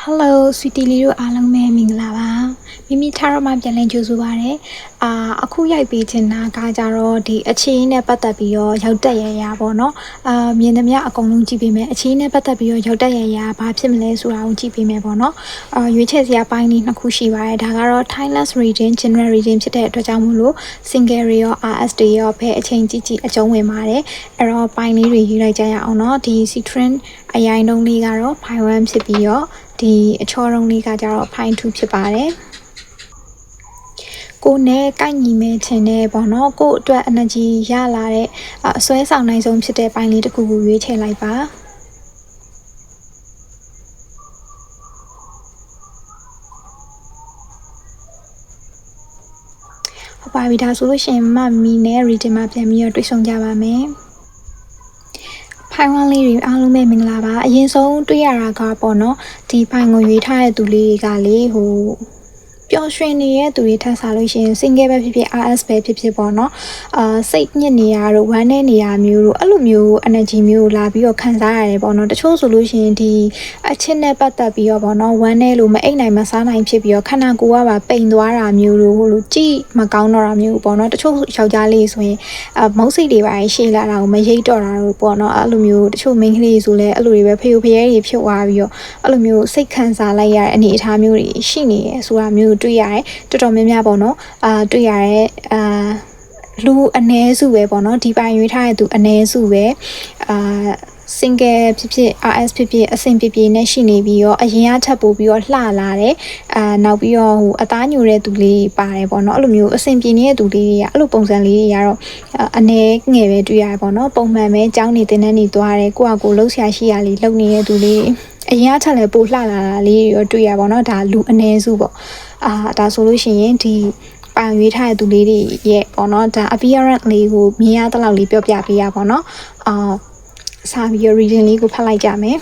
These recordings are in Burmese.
Hello ဆွီတီလီတို့အားလုံးပဲမင်္ဂလာပါမိမိထားတော့မှပြန်လည်ကြိုဆိုပါရစေအခုရိုက်ပေးချင်တာကကြတော့ဒီအခြေအနေနဲ့ပတ်သက်ပြီးတော့ရောက်တက်ရရပေါ့နော်မြင်သမျှအကုန်လုံးကြည့်ပေးမယ်အခြေအနေနဲ့ပတ်သက်ပြီးတော့ရောက်တက်ရရဘာဖြစ်မလဲဆိုတာကိုကြည့်ပေးမယ်ပေါ့နော်ရွေးချယ်စရာပိုင်းလေးနှစ်ခုရှိပါတယ်ဒါကတော့ Thailand region general region ဖြစ်တဲ့အတွက်ကြောင့်မို့လို့ single တွေရော RS တွေရောဘယ်အချိန်ကြည့်အကျုံးဝင်ပါတယ်အဲ့တော့ပိုင်းလေးတွေယူလိုက်ကြရအောင်နော်ဒီ Citron အရင်တုန်းလေးကတော့ Pi 1ဖြစ်ပြီးတော့ဒီအချောတုံးလေးကကြတော့ Pi 2ဖြစ်ပါတယ်ကိုနဲ့ကိုက်ညီမဲ့ခြင်းနဲ့ပေါ့နော်ကိုအတွက် energy ရလာတဲ့အစွဲဆောင်နိုင်ဆုံးဖြစ်တဲ့ပိုင်းလေးတစ်ခုကိုရွေးချယ်လိုက်ပါဟုတ်ပါပြီဒါဆိုလို့ရှိရင်မမီနဲ့ reading မှာပြန်ပြီးတော့တွေ့ဆုံကြပါမယ်ဖိုင်ဝမ်လေးတွေအားလုံးပဲမင်္ဂလာပါအရင်ဆုံးတွေ့ရတာကပေါ့နော်ဒီဖိုင်ကိုရွေးထားတဲ့သူလေးကလေဟိုပျော်ရွှင်နေတဲ့သူတွေထပ်စားလို့ရှိရင် single ပဲဖြစ်ဖြစ် RS ပဲဖြစ်ဖြစ်ပေါ့နော်စိတ်ညစ်နေရတော့ဝမ်းနေနေရမျိုးတို့အဲ့လိုမျိုး energy မျိုးလာပြီးတော့ခံစားရတယ်ပေါ့နော်တချို့ဆိုလို့ရှိရင်ဒီအချစ်နဲ့ပတ်သက်ပြီးတော့ပေါ့နော်ဝမ်းနေလို့မအိပ်နိုင်မစားနိုင်ဖြစ်ပြီးတော့ခန္ဓာကိုယ်ကပါပိန်သွားတာမျိုးတို့ဟိုလိုကြည့်မကောင်းတော့တာမျိုးပေါ့နော်တချို့ယောက်ျားလေးဆိုရင်မုတ်စိတ်တွေပါရှေ့လာတာကိုမရိပ်တော့တာတို့ပေါ့နော်အဲ့လိုမျိုးတချို့ main ကလေးဆိုလဲအဲ့လိုတွေပဲဖျို့ဖျဲတွေဖြစ်သွားပြီးတော့အဲ့လိုမျိုးစိတ်ခံစားလိုက်ရတဲ့အနေအထားမျိုးတွေရှိနေရဆိုတာမျိုးတွေ့ရတယ်တော်တော်များများပေါ့နော်တွေ့ရတဲ့လူအ ਨੇ စုပဲပေါ့နော်ဒီပိုင်ရွေးထားတဲ့သူအ ਨੇ စုပဲsingle ဖြစ်ဖြစ် RS ဖြစ်ဖြစ်အဆင်ပြေပြေနဲ့ရှိနေပြီးတော့အရင်ကထပ်ပို့ပြီးတော့လှလာတယ်နောက်ပြီးတော့ဟိုအသားညိုတဲ့သူလေးပါတယ်ပေါ့နော်အဲ့လိုမျိုးအဆင်ပြေနေတဲ့သူလေးတွေကအဲ့လိုပုံစံလေးတွေကတော့အ ਨੇ ငယ်ပဲတွေ့ရတယ်ပေါ့နော်ပုံမှန်ပဲကြောင်းနေတင်းနေသွားတယ်ကိုယ့်အကိုလှုပ်ရှားရှိရလေးလှုပ်နေတဲ့သူလေးအရင်ကထပ်လဲပို့လှလာတာလေးတွေတွေ့ရပါတော့ဒါလူအ ਨੇ စုပေါ့ဒါဆိုလို့ရှိရင်ဒီပိုင်ရွေးထားတဲ့သူလေးတွေရဲ့ပေါ့နော်ဒါ appearance လေးကိုမြင်ရတဲ့လောက်လေးပြောပြပေးရပါတော့စာပြီး reading လေးကိုဖတ်လိုက်ကြမယ်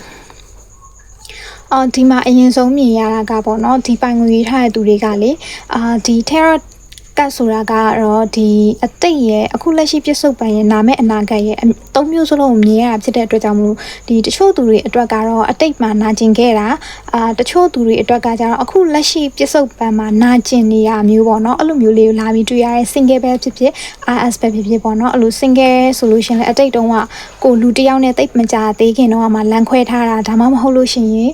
ဒီမှာအရင်ဆုံးမြင်ရတာကပေါ့နော်ဒီပိုင်ငွေရေးထားတဲ့သူတွေကလေဒီ tarot ကဆိုတာကတော့ဒီအတိတ်ရဲ့အခုလက်ရှိပြစ္ဆုတ်ပံရဲ့နာမဲ့အနာဂတ်ရဲ့သုံးမျိုးစလုံးကိုမြင်ရတာဖြစ်တဲ့အတွက်ကြောင့်မလို့ဒီတချို့သူတွေအတွက်ကတော့အတိတ်မှာနာကျင်ခဲ့တာတချို့သူတွေအတွက်ကကြတော့အခုလက်ရှိပြစ္ဆုတ်ပံမှာနာကျင်နေရမျိုးပေါ့နော်အဲ့လိုမျိုးလေးကိုလာပြီးတွေ့ရတဲ့ single ပဲဖြစ်ဖြစ် RS ပဲဖြစ်ဖြစ်ပေါ့နော်အဲ့လို single ဆိုလို့ရှင်လေအတိတ်တုန်းကကိုလူတစ်ယောက်နဲ့တိတ်မကြသေးခင်တော့မှလမ်းခွဲထားတာဒါမှမဟုတ်လို့ရှိရင်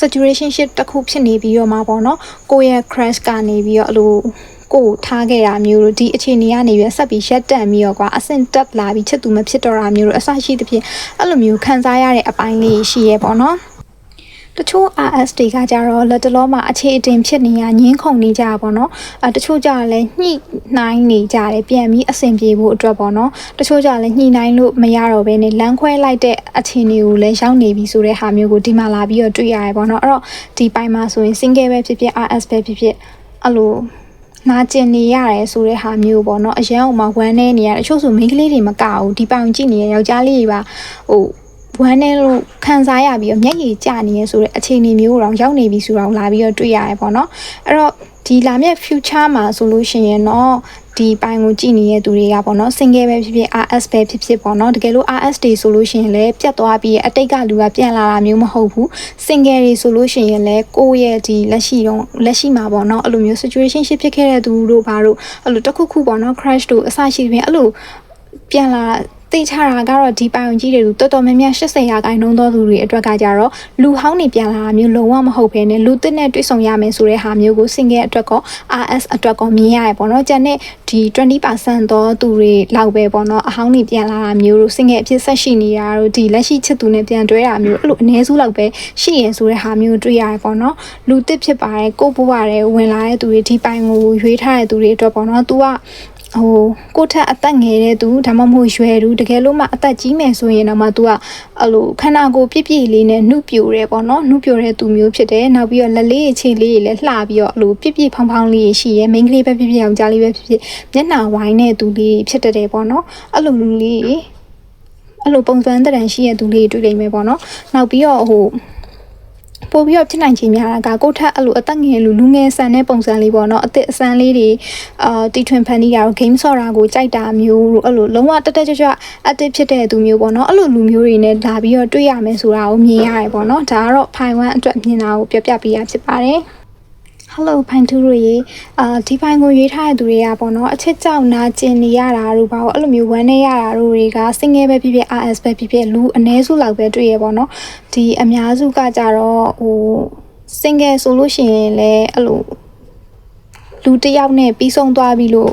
situationship တစ်ခုဖြစ်နေပြီးတော့မှပေါ့နော်ကိုရဲ့ crush ကနေပြီးတော့အဲ့လိုကိုထားခဲ့တာမျိုးတို့ဒီအခြေအနေကနေပြီးဆက်ပြီးရက်တက်ပြီးတော့ကွာအဆင့်တက်လာပြီးချစ်သူမဖြစ်တော့တာမျိုးတို့အဆရှိသဖြင့်အဲ့လိုမျိုးခံစားရတဲ့အပိုင်းလေးရှိရဲပေါ့နော်တချို့ RS တွေကကြတော့လက်တလောမှာအခြေအတင်ဖြစ်နေရညင်းခုန်နေကြပါပေါ့နော်တချို့ကြလည်းညှိနှိုင်းနေကြတယ်ပြန်ပြီးအဆင်ပြေဖို့အတွက်ပေါ့နော်တချို့ကြလည်းညှိနှိုင်းလို့မရတော့ဘဲနဲ့လမ်းခွဲလိုက်တဲ့အခြေအနေကိုလည်းရောက်နေပြီဆိုတဲ့ဟာမျိုးကိုဒီမှာလာပြီးတော့တွေ့ရတယ်ပေါ့နော်အဲ့တော့ဒီပိုင်းမှာဆိုရင် single ပဲဖြစ်ဖြစ် RS ပဲဖြစ်ဖြစ်အဲ့လိုနာကျင်နေရတယ်ဆိုတဲ့ဟာမျိုးပေါ့နော်အရန်အောင်မှာဝမ်းနေနေရတချို့ဆိုမိန်းကလေးတွေမကဘူးဒီပိုင်ကြည့်နေရယောက်ျားလေးတွေပါဟိုဝမ်းနေလို့ခံစားရပြီးတော့မျက်ရည်ကျနေရဆိုတဲ့အခြေအနေမျိုးတော့ရောက်နေပြီဆိုတော့လာပြီးတော့တွေ့ရတယ်ပေါ့နော်အဲ့တော့ဒီလာမြဲ future မှာဆိုလို့ရှိရင်တော့ဒီပိုင်ကိုကြည့်နေတဲ့သူတွေကပေါ့နော် single ပဲဖြစ်ဖြစ် RS ပဲဖြစ်ဖြစ်ပေါ့နော်တကယ်လို့ RS တွေဆိုလို့ရှိရင်လည်းပြတ်သွားပြီးအတိတ်ကလူကပြန်လာတာမျိုးမဟုတ်ဘူး single တွေဆိုလို့ရှိရင်လည်းကိုယ့်ရဲ့ဒီလက်ရှိမှာပေါ့နော်အဲ့လိုမျိုး situation ရှိဖြစ်ခဲ့တဲ့သူတို့ဘာလို့အဲ့လိုတစ်ခုခုပေါ့နော် crash တို့အစရှိတဲ့အဲ့လိုပြန်လာသိချတာကတော့ဒီပိုင်ကြီးတွေတော်တော်များများ80%သောသူတွေအတွက်ကကြတော့လူဟောင်းနေပြန်လာတာမျိုးလုံးဝမဟုတ်ဘဲနဲ့လူသစ်နဲ့တွေ့ဆုံရမယ်ဆိုတဲ့ဟာမျိုးကို single အတွက်ကော RS အတွက်ကောမြင်ရတယ်ပေါ့နော်ကျန်တဲ့ဒီ 20% သောသူတွေလောက်ပဲပေါ့နော်အဟောင်းနေပြန်လာတာမျိုးတို့ single အဖြစ်ဆက်ရှိနေတာတို့ဒီလက်ရှိချစ်သူနဲ့ပြန်တွဲတာမျိုးအဲ့လိုအနည်းစုလောက်ပဲရှိရဆိုတဲ့ဟာမျိုးတွေ့ရတယ်ပေါ့နော်လူသစ်ဖြစ်ပါတယ်ကိုပို့ပါတယ်ဝင်လာတဲ့သူတွေဒီပိုင်ကိုရွေးထားတဲ့သူတွေအတွက်ပေါ့နော် तू ကဟိုကိုထက်အသက်ငယ်တဲ့သူဒါမှမဟုတ်ရွယ်သူတကယ်လို့မှအသက်ကြီးမယ်ဆိုရင်တော့မှ तू ကအဲ့လိုခန္ဓာကိုယ်ပြည့်ပြည့်လေးနဲ့နှုတ်ပြိုတယ်ပေါ့နော်နှုတ်ပြိုတဲ့သူမျိုးဖြစ်တယ်နောက်ပြီးတော့လက်လေးခြေလေးတွေလည်းလှပြီးတော့အဲ့လိုပြည့်ပြည့်ဖောင်းဖောင်းလေးရှိရဲမိန်းကလေးပဲဖြစ်ဖြစ်အောင်ကြားလေးပဲဖြစ်ဖြစ်မျက်နှာဝိုင်းတဲ့သူလေးဖြစ်တယ်ပေါ့နော်အဲ့လိုလူလေးအဲ့လိုပုံစံတရံရှိတဲ့သူလေးတွေ့လိမ့်မယ်ပေါ့နော်နောက်ပြီးတော့ဟို ပို့ပြီးတော့ဖြစ်နိုင်ခြင်းများတာကကိုထက်အဲ့လိုအသက်ငယ်လူငယ်ဆန်တဲ့ပုံစံလေးပေါ့နော်အသက်အစမ်းလေးတွေတီထွင်ဖန်တီးရတော့ game ဆော့တာကိုကြိုက်တာမျိုးအဲ့လိုလုံးဝတက်တက်ကြွကြွ active ဖြစ်တဲ့သူမျိုးပေါ့နော်အဲ့လိုလူမျိုးတွေနဲ့လာပြီးတော့တွေ့ရမယ်ဆိုတာကိုမြင်ရတယ်ပေါ့နော်ဒါကတော့ဖိုင်ဝမ်အတွက်မြင်တာကိုပြောပြပေးရဖြစ်ပါတယ် Hello ဖိုင်ထူးတို့ရေဒီဖိုင်ကိုရွေးထားတဲ့သူတွေကပေါ့နော်အချစ်ကြောင့်နာကျင်နေရတာတို့ဘာလို့အဲ့လိုမျိုးဝမ်းနေရတာတို့တွေက single ပဲဖြစ်ဖြစ် RS ပဲဖြစ်ဖြစ်လူအ ਨੇ စုလောက်ပဲတွေ့ရပေါ့နော်ဒီအများစုကကြတော့ဟို single ဆိုလို့ရှိရင်လည်းအဲ့လိုလူတစ်ယောက်နဲ့ပြီးဆုံးသွားပြီလို့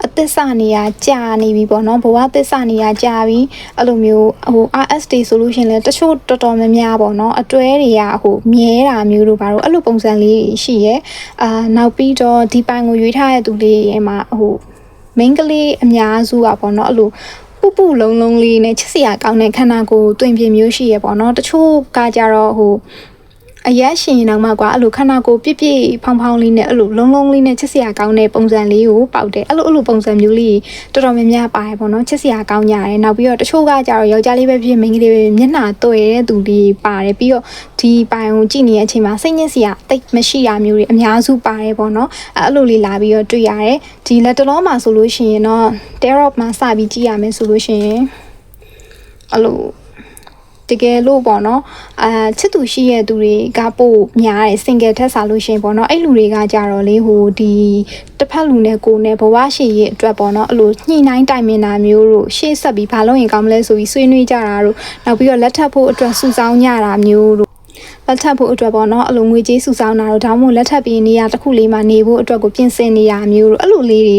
အသစ္စာနေရကြာနေပြီပေါ့နော်ဘဝသစ္စာနေရကြာပြီအဲ့လိုမျိုးဟို RSD ဆိုလို့ရှင်လဲတချို့တော်တော်များများပေါ့နော်အတွဲတွေကဟိုမြဲတာမျိုးတို့ဘာလို့အဲ့လိုပုံစံလေးရှိရဲနောက်ပြီးတော့ဒီပိုင်ကိုရွေးထားတဲ့သူလေးရဲ့မှာဟို main ကလေးအများစုอ่ะပေါ့နော်အဲ့လိုပူလုံးလေးနဲ့ချစ်စရာကောင်းတဲ့ခန္ဓာကိုယ်တွင်ပြင်မျိုးရှိရပေါ့နော်တချို့ကကြတော့ဟိုအရက်ရှင်တော့မှကွာအဲ့လိုခန္ဓာကိုယ်ပြည့်ဖောင်းလေးနဲ့အဲ့လိုလုံးလေးနဲ့ချစ်စရာကောင်းတဲ့ပုံစံလေးကိုပေါက်တယ်အဲ့လိုပုံစံမျိုးလေးတော်တော်များများပါတယ်ပေါ့နော်ချစ်စရာကောင်းကြတယ်နောက်ပြီးတော့တချို့ကကြတော့ယောက်ျားလေးပဲဖြစ်မိန်းကလေးပဲမျက်နှာတွေ့တဲ့သူလေးပါတယ်ပြီးတော့ဒီပိုင်ကိုကြည့်နေတဲ့အချိန်မှာစိတ်ညစ်စရာတိတ်မရှိတာမျိုးတွေအများစုပါတယ်ပေါ့နော်အဲ့လိုလေးလာပြီးတော့တွေ့ရတယ်ဒီလက်တလုံးမှာဆိုလို့ရှိရင်တော့ Tarot မှာစပြီးကြည့်ရမယ်ဆိုလို့ရှိရင်အဲ့လိုတကယ်လို့ပေါ့နော်ချစ်သူရှိရဲ့သူတွေကပို့များတယ် single ထက်စားလို့ရှင်ပေါ့နော်အဲ့လူတွေကကြတော့လေဟိုဒီတစ်ဖက်လူနဲ့ကိုယ်နဲ့ဘဝရှိရဲ့အတွက်ပေါ့နော်အဲ့လိုညှိနှိုင်းတိုင်ပင်တာမျိုးတို့ရှေ့ဆက်ပြီးဘာလို့ရင်ကောင်းမလဲဆိုပြီးဆွေးနွေးကြတာတို့နောက်ပြီးတော့လက်ထပ်ဖို့အတွက်စုဆောင်းကြတာမျိုးတို့လက်ထပ်ဖို့အတွက်ပေါ့နော်အဲ့လိုငွေကြေးစုဆောင်းတာတို့ဒါမှမဟုတ်လက်ထပ်ပြီးနေရတစ်ခုလေးမှာနေဖို့အတွက်ကိုပြင်ဆင်နေရမျိုးတို့အဲ့လိုလေးတွေ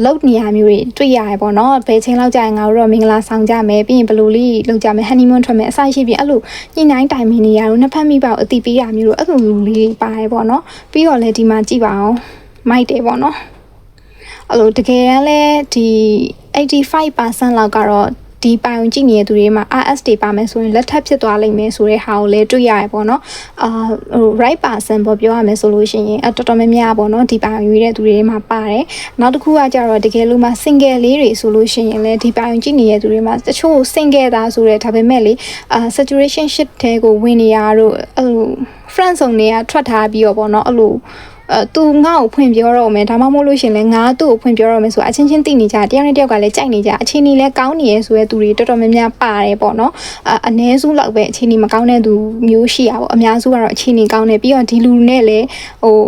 လုပ်နေရမျိုးတွေတွေ့ရတယ်ပေါ့နော်ဘယ်ချိန်လောက်ကြာရင်ငါတို့တော့မင်္ဂလာဆောင်ကြမယ်ပြီးရင်ဘယ်လိုလေးလုပ်ကြမယ် honeymoon ထွက်မယ်အဆိုင်ရှိပြီးအဲ့လိုညှိနှိုင်းတိုင်ပင်နေရတို့နှစ်ဖက်မိဘကိုအတိပေးရမျိုးတို့အဲ့လိုလေးပါတယ်ပေါ့နော်ပြီးတော့လည်းဒီမှာကြည့်ပါအောင်မိုက်တယ်ပေါ့နော်အဲ့လိုတကယ်တမ်းလဲဒီ85%လောက်ကတော့ဒီပိုင်ကြည့်နေတဲ့သူတွေမှာ RS တွေပါမယ်ဆိုရင်လက်ထပ်ဖြစ်သွားလိမ့်မယ်ဆိုတဲ့ဟာကိုလည်းတွေ့ရရပေါ့နော်ဟို right person ပေါ့ပြောရမယ်ဆိုလို့ရှိရင်တော်တော်များများပေါ့နော်ဒီပိုင်ရွေးတဲ့သူတွေမှာပါတယ်နောက်တစ်ခုကကြတော့တကယ်လို့မှ single လေးတွေဆိုလို့ရှိရင်လည်းဒီပိုင်ကြည့်နေတဲ့သူတွေမှာတချို့ single သားဆိုတဲ့ဒါပေမဲ့လေsituation shit တဲကိုဝင်နေရတော့အဲ့လို friend ဆောင်တွေကထွက်ထားပြီးတော့ပေါ့နော်အဲ့လိုသူငါ့ကိုဖွင့်ပြောတော့မယ်ဒါမှမဟုတ်လို့ရှင်လဲငါသူ့ကိုဖွင့်ပြောတော့မယ်ဆိုအချင်းချင်းသိနေကြတယောက်နဲ့တယောက်ကလည်းကြိုက်နေကြအချင်းကြီးလည်းကောင်းနေရဲဆိုရဲသူတွေတော်တော်များများပါတယ်ပေါ့နော်အနည်းစုလောက်ပဲအချင်းကြီးမကောင်းတဲ့သူမျိုးရှိရပါပေါ့အများစုကတော့အချင်းကြီးကောင်းတယ်ပြီးတော့ဒီလူနဲ့လည်းဟို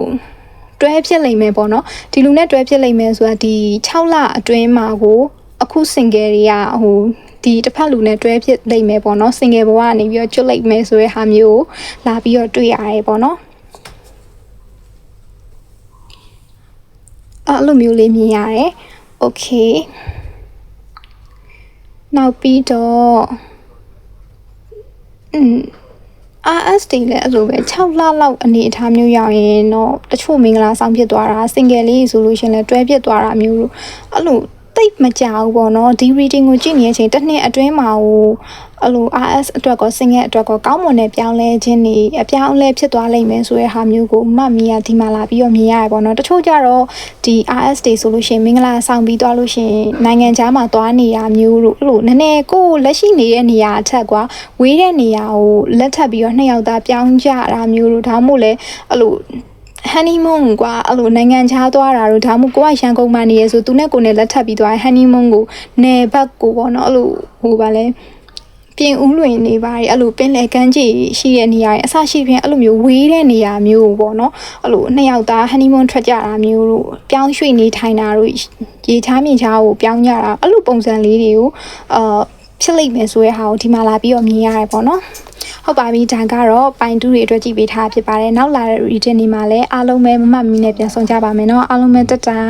တွဲဖြစ်လိမ့်မယ်ပေါ့နော်ဒီလူနဲ့တွဲဖြစ်လိမ့်မယ်ဆိုတာဒီ6လအတွင်းမှာကိုအခု single တွေကဟိုဒီတစ်ဖက်လူနဲ့တွဲဖြစ်လိမ့်မယ်ပေါ့နော် single ဘဝကနေပြီးတော့ကျွတ်လိုက်မယ်ဆိုတဲ့ဟာမျိုးကိုလာပြီးတော့တွေ့ရတယ်ပေါ့နော်အဲ့လိုမျိုးလေးမြင်ရတယ် okay နောက်ပြီးတော့ RS တွေလည်းအဲ့လိုပဲ6လလောက်အနေအထားမျိုးရောက်ရင်တော့တချို့မင်္ဂလာဆောင်ဖြစ်သွားတာ single လေးဆိုလို့ရှင်လည်းတွဲဖြစ်သွားတာမျိုးလို့အဲ့လိုတိတ်မကြောက်ဘူးပေါ့နော်ဒီ reading ကိုကြည့်နေတဲ့အချိန်တစ်နှစ်အတွင်းမှာဟိုအဲ့လို RS အတွက်ကော single အတွက်ကောကောင်းမွန်တဲ့ပြောင်းလဲခြင်းတွေအပြောင်းအလဲဖြစ်သွားလိမ့်မယ်ဆိုတဲ့ဟာမျိုးကိုမှတ်မိရဒီမှာလာပြီးတော့မြင်ရတယ်ပေါ့နော်တချို့ကြတော့ဒီ RS တွေဆိုလို့ရှိရင်မင်္ဂလာဆောင်ပြီးသွားလို့ရှိရင်နိုင်ငံခြားမှာသွားနေရမျိုးလို့အဲ့လိုနည်းနည်းကိုလက်ရှိနေတဲ့နေရာအထက်ကွာဝေးတဲ့နေရာကိုလက်ထပ်ပြီးတော့နှစ်ယောက်သားပြောင်းကြတာမျိုးလို့ဒါမှမဟုတ်လဲအဲ့လိုhoneymoon ကွာအဲ့လိုနိုင်ငံခြားသွားတာတို့ဒါမှမဟုတ်ကိုကရန်ကုန်မှာနေရဆိုသူနဲ့ကိုနဲ့လက်ထပ်ပြီးသွား honeymoon ကိုနယ်ဘက်ကိုပေါ့နော်အဲ့လိုဟိုပါလဲပြင်ဦးလွင်နေပါတယ်အဲ့လိုပင်လယ်ကမ်းခြေရှိတဲ့နေရာတွေအဆရှိဖြင့်အဲ့လိုမျိုးဝေးတဲ့နေရာမျိုးပေါ့နော်အဲ့လိုနှစ်ယောက်သား honeymoon ထွက်ကြတာမျိုးတို့ပြောင်းရွှေ့နေထိုင်တာတို့ရေချားမြေချားကိုပြောင်းကြတာအဲ့လိုပုံစံလေးတွေကိုဖြစ်လိမ့်မယ်ဆိုတဲ့ဟာကိုဒီမှာလာပြီးတော့မြင်ရတယ်ပေါ့နော်ဟုတ်ပါပြီဒါကတော့ပိုင်တူတွေအတွက်ကြည့်ပေးထားဖြစ်ပါတယ်နောက်လာတဲ့ reading တွေမှာလည်းအားလုံးပဲမမှတ်မိနဲ့ပြန်ဆောင်ကြပါမယ်เนาะအားလုံးပဲတက်တာ